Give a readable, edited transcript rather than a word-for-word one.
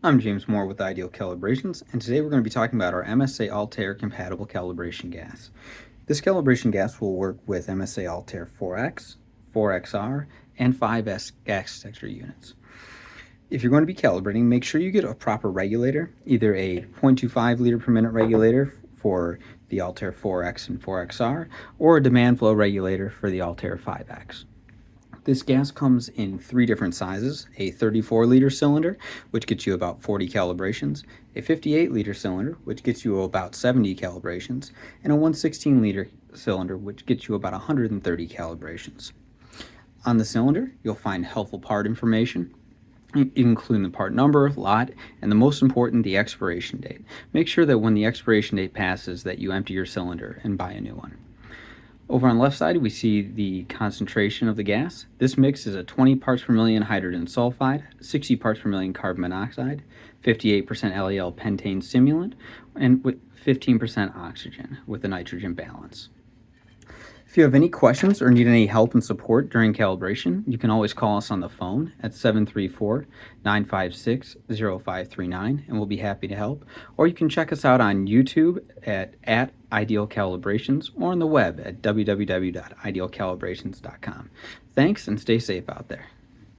I'm James Moore with Ideal Calibrations, and today we're going to be talking about our MSA Altair compatible calibration gas. This calibration gas will work with MSA Altair 4X, 4XR, and 5S gas detector units. If you're going to be calibrating, make sure you get a proper regulator, either a 0.25 liter per minute regulator for the Altair 4X and 4XR, or a demand flow regulator for the Altair 5X. This gas comes in three different sizes: a 34-liter cylinder, which gets you about 40 calibrations, a 58-liter cylinder, which gets you about 70 calibrations, and a 116-liter cylinder, which gets you about 130 calibrations. On the cylinder, you'll find helpful part information, including the part number, lot, and the most important, the expiration date. Make sure that when the expiration date passes that you empty your cylinder and buy a new one. Over on the left side, we see the concentration of the gas. This mix is a 20 parts per million hydrogen sulfide, 60 parts per million carbon monoxide, 58% LEL pentane stimulant, and with 15% oxygen with the nitrogen balance. If you have any questions or need any help and support during calibration, you can always call us on the phone at 734-956-0539, and we'll be happy to help. Or you can check us out on YouTube at Ideal Calibrations, or on the web at www.idealcalibrations.com. Thanks, and stay safe out there.